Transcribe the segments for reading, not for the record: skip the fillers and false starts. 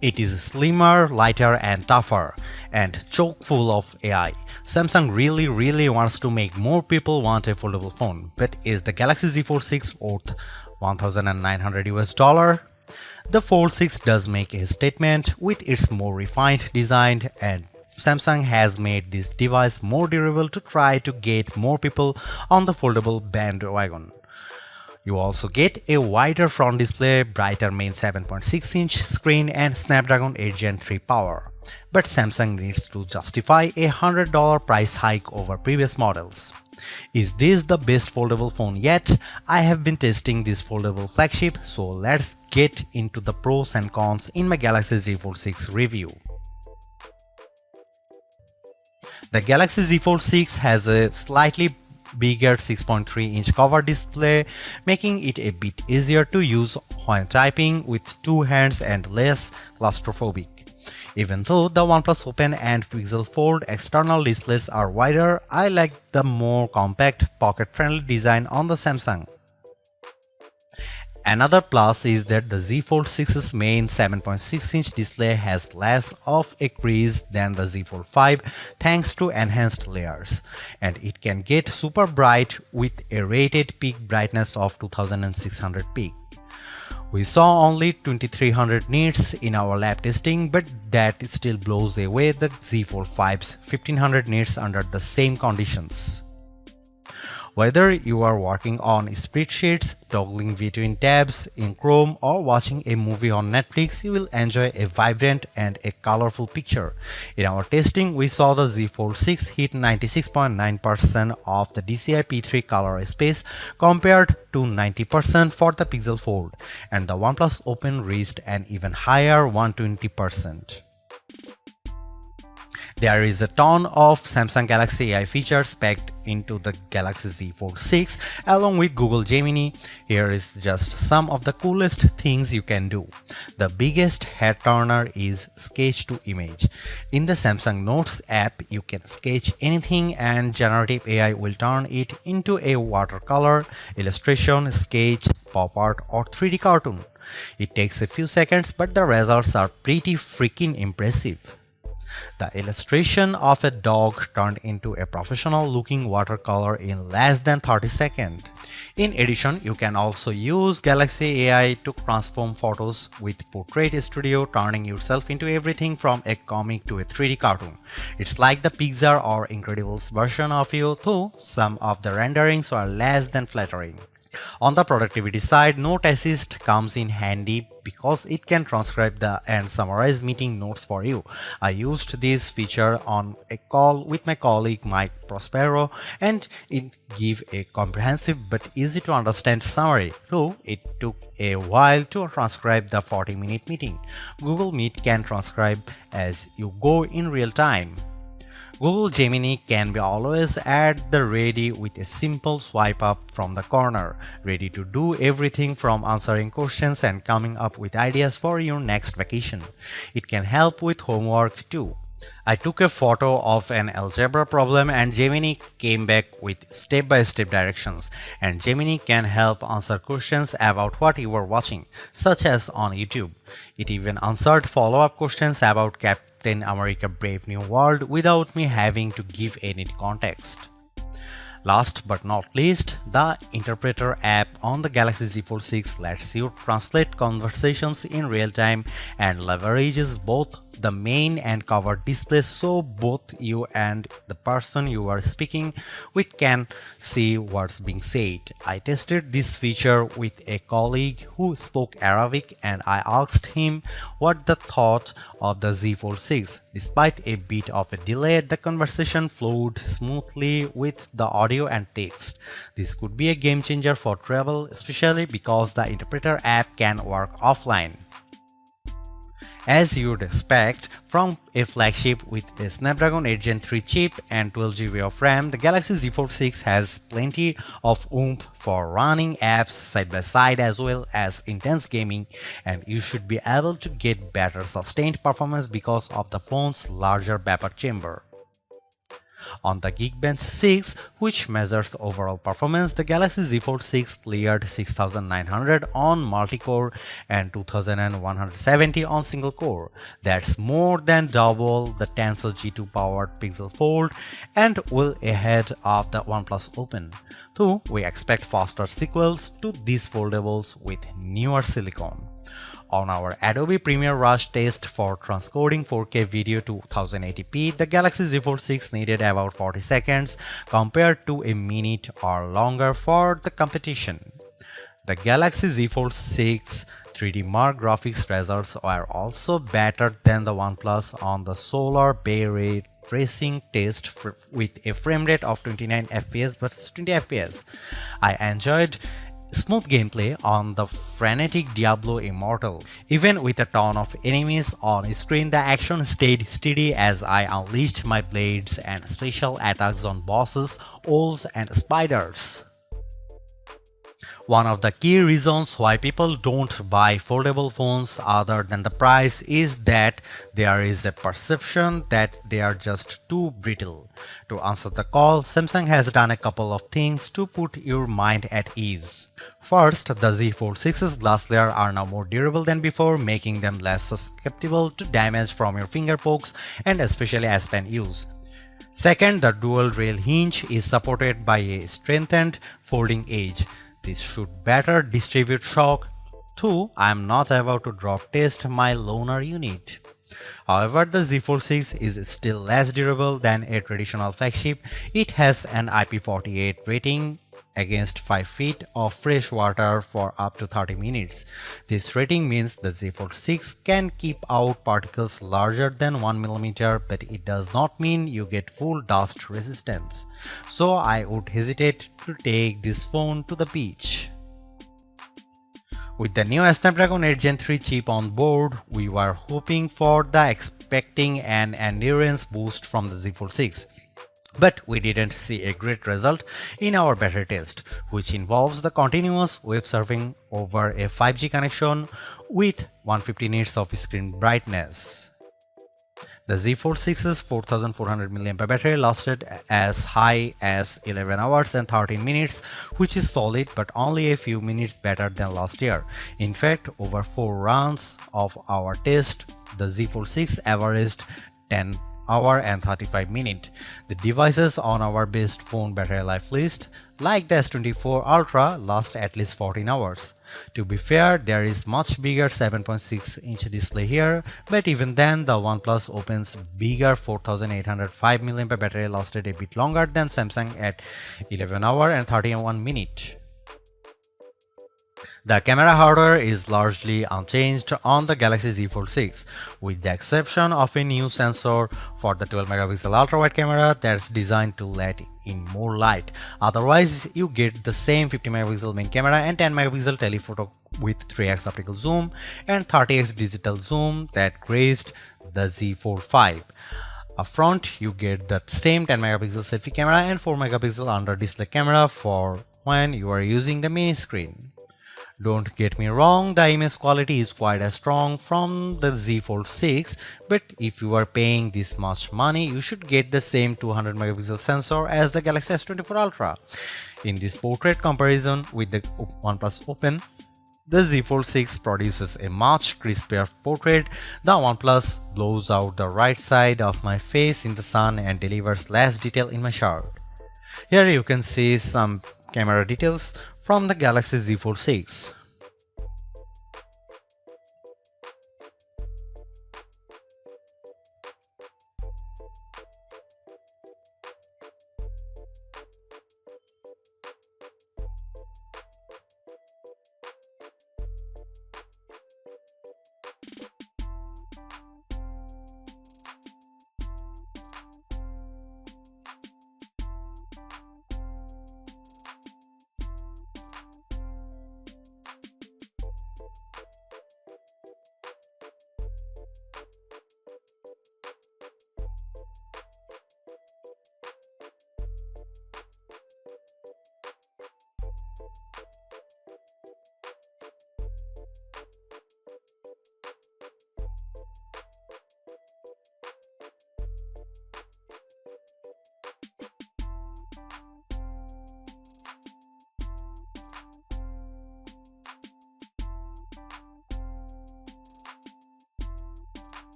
It is slimmer, lighter and tougher, and chock full of AI. Samsung really wants to make more people want a foldable phone, but is the Galaxy Z Fold 6 worth $1,900? The Fold 6 does make a statement with its more refined design, and Samsung has made this device more durable to try to get more people on the foldable bandwagon. You also get a wider front display, brighter main 7.6-inch screen and Snapdragon 8 Gen 3 power. But Samsung needs to justify a $100 price hike over previous models. Is this the best foldable phone yet? I have been testing this foldable flagship, so let's get into the pros and cons in my Galaxy Z Fold 6 review. The Galaxy Z Fold 6 has a slightly bigger 6.3-inch cover display, making it a bit easier to use when typing with two hands and less claustrophobic. Even though the OnePlus Open and Pixel Fold external displays are wider, I like the more compact, pocket-friendly design on the Samsung. Another plus is that the Z Fold 6's main 7.6-inch display has less of a crease than the Z Fold 5 thanks to enhanced layers, and it can get super bright with a rated peak brightness of 2600 peak. We saw only 2300 nits in our lab testing, but that still blows away the Z Fold 5's 1500 nits under the same conditions. Whether you are working on spreadsheets, toggling between tabs in Chrome, or watching a movie on Netflix, you will enjoy a vibrant and a colorful picture. In our testing, we saw the Z Fold 6 hit 96.9% of the DCI P3 color space compared to 90% for the Pixel Fold, and the OnePlus Open reached an even higher 120%. There is a ton of Samsung Galaxy AI features packed into the Galaxy Z Fold 6 along with Google Gemini. Here is just some of the coolest things you can do. The biggest head turner is sketch to image. In the Samsung Notes app, you can sketch anything and generative AI will turn it into a watercolor, illustration, sketch, pop art or 3D cartoon. It takes a few seconds, but the results are pretty freaking impressive. The illustration of a dog turned into a professional-looking watercolor in less than 30 seconds. In addition, you can also use Galaxy AI to transform photos with Portrait Studio, turning yourself into everything from a comic to a 3D cartoon. It's like the Pixar or Incredibles version of you, though some of the renderings are less than flattering. On the productivity side, Note Assist comes in handy because it can transcribe and summarize meeting notes for you. I used this feature on a call with my colleague Mike Prospero, and it gave a comprehensive but easy to understand summary, though it took a while to transcribe the 40-minute meeting. Google Meet can transcribe as you go in real time. Google Gemini can be always at the ready with a simple swipe up from the corner, ready to do everything from answering questions and coming up with ideas for your next vacation. It can help with homework too. I took a photo of an algebra problem and Gemini came back with step-by-step directions, and Gemini can help answer questions about what you were watching, such as on YouTube. It even answered follow-up questions about Captain America Brave New World without me having to give any context. Last but not least, the Interpreter app on the Galaxy Z Fold 6 lets you translate conversations in real time and leverages both the main and cover displays so both you and the person you are speaking with can see what's being said. I tested this feature with a colleague who spoke Arabic and I asked him what the thought of the Z Fold 6. Despite a bit of a delay, the conversation flowed smoothly with the audio and text. This could be a game changer for travel, especially because the Interpreter app can work offline. As you'd expect from a flagship with a Snapdragon 8 Gen 3 chip and 12GB of RAM, the Galaxy Z Fold 6 has plenty of oomph for running apps side by side as well as intense gaming, and you should be able to get better sustained performance because of the phone's larger vapor chamber. On the Geekbench 6, which measures overall performance, the Galaxy Z Fold 6 cleared 6900 on multi-core and 2170 on single-core. That's more than double the Tensor G2 powered Pixel Fold and well ahead of the OnePlus Open. Though we expect faster sequels to these foldables with newer silicon. On our Adobe Premiere Rush test for transcoding 4K video to 1080p, the Galaxy Z Fold 6 needed about 40 seconds compared to a minute or longer for the competition. The Galaxy Z Fold 6 3D Mark graphics results are also better than the OnePlus on the Solar Bay Ray tracing test with a frame rate of 29 fps versus 20 fps. I enjoyed smooth gameplay on the frenetic Diablo Immortal. Even with a ton of enemies on screen, the action stayed steady as I unleashed my blades and special attacks on bosses, owls and spiders. One of the key reasons why people don't buy foldable phones other than the price is that there is a perception that they are just too brittle. To answer the call, Samsung has done a couple of things to put your mind at ease. First, the Z Fold 6's glass layer are now more durable than before, making them less susceptible to damage from your finger pokes and especially as pen use. Second, the dual rail hinge is supported by a strengthened folding edge. This should better distribute shock, though I am not about to drop test my loaner unit. However, the Z Fold 6 is still less durable than a traditional flagship. It has an IP48 rating against 5 feet of fresh water for up to 30 minutes. This rating means the Z Fold 6 can keep out particles larger than 1 mm, but it does not mean you get full dust resistance. So I would hesitate to take this phone to the beach. With the new Snapdragon 8 Gen 3 chip on board, we were hoping for the expecting an endurance boost from the Z Fold 6. But we didn't see a great result in our battery test, which involves the continuous web surfing over a 5G connection with 150 nits of screen brightness. The Z Fold 6's 4400 mAh battery lasted as high as 11 hours and 13 minutes, which is solid but only a few minutes better than last year. In fact, over 4 runs of our test, the Z Fold 6 averaged 10 hour and 35 minutes. The devices on our best phone battery life list, like the S24 Ultra, last at least 14 hours. To be fair, there is much bigger 7.6-inch display here, but even then the OnePlus Open's bigger 4805 mAh battery lasted a bit longer than Samsung at 11 hour and 31 minutes. The camera hardware is largely unchanged on the Galaxy Z Fold 6, with the exception of a new sensor for the 12-megapixel ultra-wide camera that's designed to let in more light. Otherwise, you get the same 50-megapixel main camera and 10-megapixel telephoto with 3x optical zoom and 30x digital zoom that graced the Z Fold 5. Up front, you get the same 10-megapixel selfie camera and 4-megapixel under-display camera for when you are using the main screen. Don't get me wrong, the image quality is quite as strong from the Z Fold 6, but if you are paying this much money, you should get the same 200 megapixel sensor as the Galaxy S24 Ultra. In this portrait comparison with the OnePlus Open, the Z Fold 6 produces a much crispier portrait. The OnePlus blows out the right side of my face in the sun and delivers less detail in my shirt. Here you can see some camera details from the Galaxy Z Fold 6.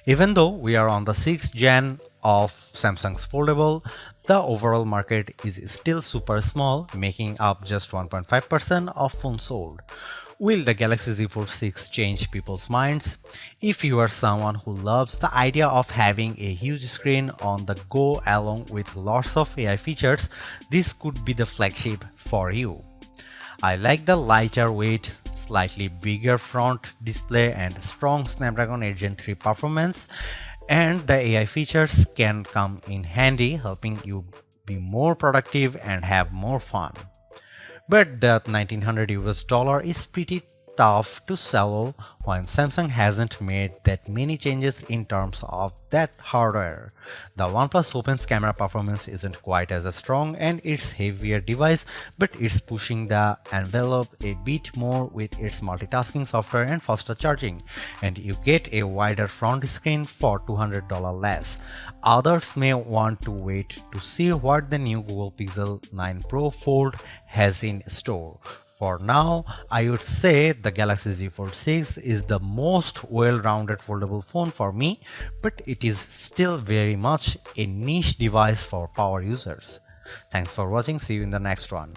Even though we are on the 6th gen of Samsung's foldable, the overall market is still super small, making up just 1.5% of phones sold. Will the Galaxy Z Fold 6 change people's minds? If you are someone who loves the idea of having a huge screen on the go along with lots of AI features, this could be the flagship for you. I like the lighter weight, slightly bigger front display and strong Snapdragon 8 Gen 3 performance, and the AI features can come in handy, helping you be more productive and have more fun. But that 1900 US dollar is pretty tough to swallow when Samsung hasn't made that many changes in terms of that hardware. The OnePlus Open's camera performance isn't quite as strong and it's heavier device, but it's pushing the envelope a bit more with its multitasking software and faster charging, and you get a wider front screen for $200 less. Others may want to wait to see what the new Google Pixel 9 Pro Fold has in store. For now, I would say the Galaxy Z Fold 6 is the most well-rounded foldable phone for me, but it is still very much a niche device for power users. Thanks for watching. See you in the next one.